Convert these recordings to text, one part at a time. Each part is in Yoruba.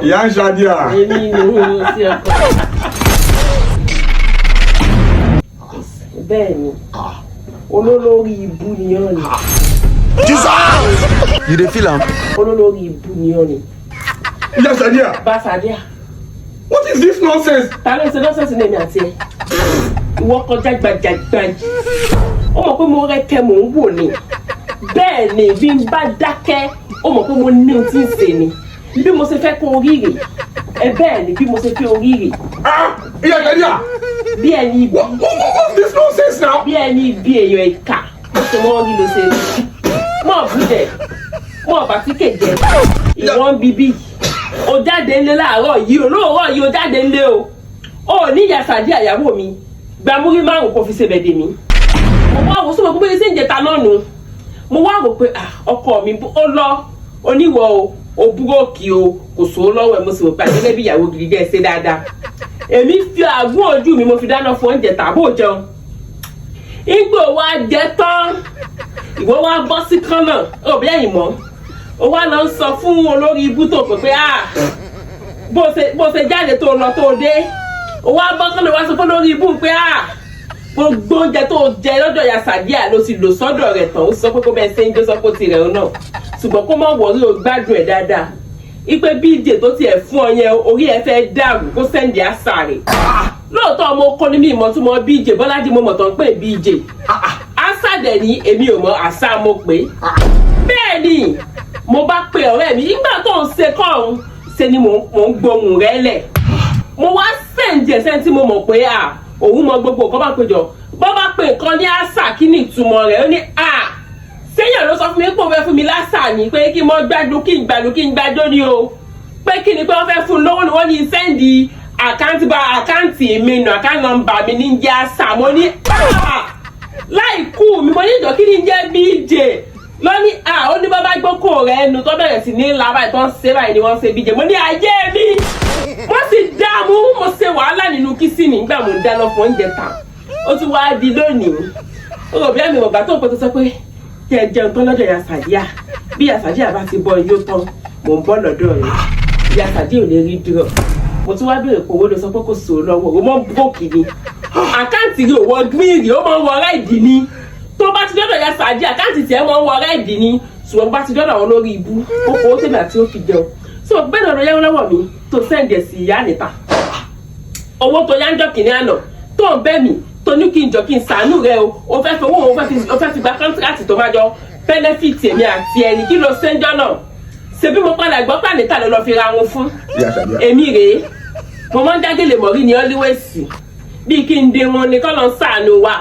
Iya Shadia. Èmi ni mo sí ọkọ. Bẹ́ẹ̀ ni. Olólórí ibu ni ọ́ ni. You dey feel am? Olólórí ibu ni ọ́ ni. Iya Shadia. Bá Shadia. What is this nonsense? Ta ló ṣe nọ́sẹ̀sì ní èmi àti ẹ̀? Ìwọ kọjá gbajàgbajì. Ó mọ̀ pé mo rẹ́kẹ́ mò ń wò ni. Bẹ́ẹ̀ ni bí n bá dákẹ́, ó mọ̀ pé mo ní ohun tí ń ṣe ni. Bí mo ṣe fẹ́ kó oríire. Bẹ́ẹ̀ ni bí mo ṣe fẹ́ oríire. Iya Shadia. Bí ẹni ibi. What's this nonsense now? Bí ẹni ibi èèyàn ìkà. Mo ṣe wọ́n rí ló ṣe rí. Mọ̀ bú jẹ. Mọ̀ bàtíkè jẹ. Ìwọ́n bíbí. O jáde ńlé láàárọ̀ yìí olóòrọ̀ yìí o jáde ńlé o. O ní Iya Shadia ìyàwó mi. Gbàmúrí márùn kò fi ṣe bẹ̀dẹ̀ mi. Mo wá wò sọ́mọ́ pé ṣé ń jẹta náà nù. Mo wá rò pé ọkọ mi ó lọ oníwọ̀ o búrọ́ọ̀kì o kò sówó lọ́wọ́ ẹ̀ mo sì rò pé àgẹ́gẹ́ bí ìyàwó gidi gẹ́ ṣe dáadáa. Èmi fi àgún ojú mi mo fi dáná fún oúnjẹ tàbó jẹun. Igbó wa jẹ tán. Ìwọ wá bọ́ sí kánà òbí ẹ̀yìn mọ́. Ó wá lọ sọ fún olórí ibú tó pé bó ṣe jáde tó lọ tó dé. Ó wá bọ́ kánà wá sọ fún olórí ibú pé gbogbo oúnjẹ tó jẹ lọ́dọ̀ Iya Shadia ló ti lò sọ́dọ̀ rẹ̀ tán. Ó sọ pé kó bẹ́ẹ̀ ṣe ń jó sọ pé ó ti rẹ̀ ọ́ náà. Ṣùgbọ́n kó má wọ̀rí o gbádùn ẹ̀ dáadáa. Ipe BJ tó tiẹ̀ fún ọ yẹn orí ẹ fẹ́ dàrú kó sẹ́ndì àṣà rẹ̀. Lóòótọ́ ọmọ kọ́ ní mi ìmọ̀ tó mọ BJ Bọ́lájí mo mọ̀ tó ń pè BJ. Àṣà dẹ̀ ní èmi ò mọ àṣà mo pè. Bẹ́ẹ̀ ni mo bá pe ọ̀rẹ́ mi nígbà tó ń ṣe kọ́ọ̀rùn ṣe ni mò ń gbohùn rẹ̀ lẹ̀. Mo wá sẹ́ǹdì ẹ̀sẹ̀ tí mo mọ̀ pé òun mọ gbogbo nǹkan bá péjọ. Bọ́ bá pe nǹkan ní àṣà kí ni ìtumọ̀ rẹ̀ ó ní sẹ́yìn ló sọ fún mi pé òun fẹ́ fún mi lásà ni pé kí mo gbádùn kí n gbàdó ni o. Pé kí ni pé wọ́n fẹ́ fún un lówó ni wọ́n ní sẹ́ǹdì àkáǹtì mi nù àkáǹtì nọ́mbà mi ní jẹ́ àṣà mo ní láì kú mi mo ní ìjọ kí ni jẹ́ BJ lọ́ní ó ní bàbá gbókò rẹ̀ ẹnu tó bẹ̀rẹ̀ sí ní ńlá báyìí tó ń ṣe báyìí ni wọ́n ṣe BJ mo ní ayé mi wọ́n sì dààmú mo ṣe wàhálà nínú kísìnì nígbà mo ń dáná fún oúnjẹ tán ó tún wáá di lónìí ó rò bí àmì ọ̀gá tó ń pẹ́ tó sọ pé kí ẹ jẹun tán lọ́dọ̀ Iya Shadia bí Iya Shadia bá ti bọ iyó tán mò ń bọ́ lọ́dọ̀ rẹ̀ Iya Shadia ò lè rí dúró mo tún wá béèrè pé owó ló sọ pé kò sòó lọ́wọ́ o mọ́ búrọ́kì ni àkáǹtì rẹ̀ ò wọ gbìrì ó máa ń wọ ráìdì ni tó bá ti dọ́dọ̀ Iya Shadia àkáǹtì tiẹ̀ máa ń wọ ráìdì ni ṣùgbọ́n bá ti dọ́dọ̀ àwọn olórí ibú ó kó ó tèmi àti ó fi jẹun so bẹ́ẹ̀ náà ló yáwó lọ́wọ́ mi tó sẹ́ǹdẹ̀ sí ìyá níta owó tó yá ń jọ kìnìún àná tó ń bẹ́ mi tó ní kí n jọ kí n ṣàánú rẹ o fẹ́ fi owó o fẹ́ fi gba kọ́ńtíráàtì tó bá jọ bẹ́nẹ́fìtì èmi àti ẹni kí ló ṣẹ́ńjọ́ náà ṣebí mo padà gbọ́ pàníta ló lọ fi ra wọn fún èmi rèé mo máa ń dágèlè mọ̀rí ní ọ́líwẹ̀sì bí kí n dé wọn ni kọ́ lọ ń ṣàánú wa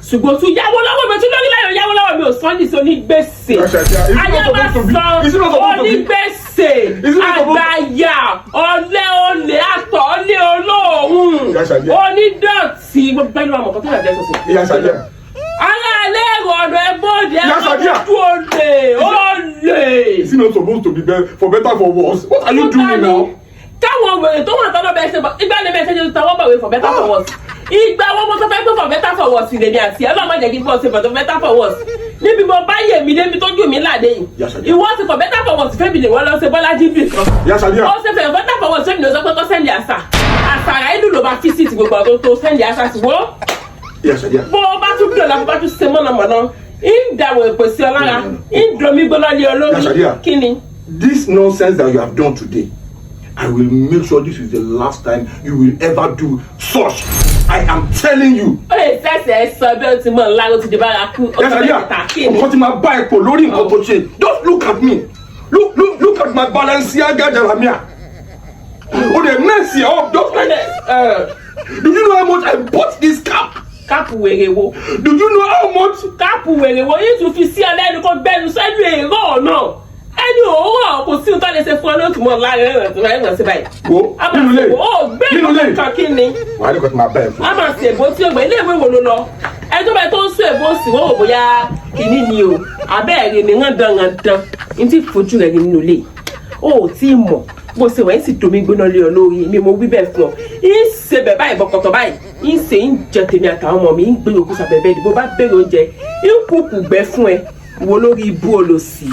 ṣùgbọ́n tún yáwó lọ́wọ́ mi tún lórí láyọ̀ yáwó lọ́wọ́ mi ò sọ́ndì sí onígbèsè ayébásán onígbèsè àgbáyà ọ̀lẹ́ olè àtọ̀ ọ̀lẹ́ olóòórùn onídọ̀tí gbogbo ẹni wa mọ̀ kọ́ tó yà jẹ́ sọ̀sọ̀. ara alẹ́ ẹ̀rọ ọ̀dọ̀ ẹ bóde ẹ bóde olè. Is it not supposed to be for better for worse? What are you doing now? káwọn wèrè tó wà tọ́lọ́ bẹ́ẹ̀ ṣe bọ̀ ìgbà ni bẹ́ẹ̀ ṣe ṣe tọwọ́ bọ̀wé for better for worse. Ìgbà wo mo sọ fẹ́ pé for better for worse lèmi àti ẹ lọ́mọ jẹ́ kí n bọ́ ṣe for better for worse. Níbi mo bá yè mí débi tójú mi láde yìí. Ìwọ ti for better for worse fẹ́mi lè wọ́n lọ ṣe Bọ́lájí bì kan. Ó ṣe for better for worse fẹ́mi ló sọ pé kó sẹ́ndì àṣà. Àṣàrà ìlú ló bá fi sí ti gbogbo ọdún tó sẹ́ndì àṣà sí wọ́. Bó o bá tún dọ̀la bó bá tún ṣe mọ̀nàmọ́ná. Ìdàwọ̀ ìpèsè ọlára. Ìdòmí gbọ́dọ̀ lé olórí. Kí ni? This nonsense that you have done today, I will make sure this is the last time you will ever do such. I am telling you. Ó lè ṣẹ̀ṣẹ̀ sọ bí ó ti mọ̀ ńlá ló ti di bára kú. Yes, nǹkan tí máa bá ẹ pọ̀ lórí nǹkan tó ṣe. Just look at me. Look at my Balenciaga Jeremiah. Oh, they mess you up. Just like do you know how much I bought this cap? Káàpù wèrè wo. Do you know how much? Káàpù wèrè wo yìí tún fi sí ọlẹ́nu kó gbẹnu sẹ́nu èrò náà. Ẹni òwúrọ̀ kò sí nǹkan lè ṣe fún ọ lóòtú mọ́ láàrin ẹ̀rọ tó máa ń gbọ̀n sí báyìí. Wo nínú ilé nínú ilé kan kí ni. Wàá ní kò tí máa bá ẹ fún. A máa ṣe èbó tí ó gbẹ ilé ìwé wo ló lọ. Ẹni tó bá tó ń sún èbó sí wọ́n wò bóyá kìíní ni o. Abẹ́ẹ̀rẹ̀ ni wọ́n dán n tí fojú rẹ̀ nínú ilé. O ò tí ì mọ̀ bó ṣe wẹ̀ ń sì domi gbóná lé ọ lórí mi mo wí bẹ́ẹ̀ fún ọ. Ń ṣe bẹ̀ báyìí bọ̀kọ̀tọ̀ báyìí. Ń ṣe ń jẹ tèmi àtàwọn ọmọ mi ń gbé òkú sàbẹ̀bẹ̀ ìdìbò bá bẹ̀rẹ̀ oúnjẹ. Ń kúkú gbẹ fún ẹ wo lórí ibú olòṣì.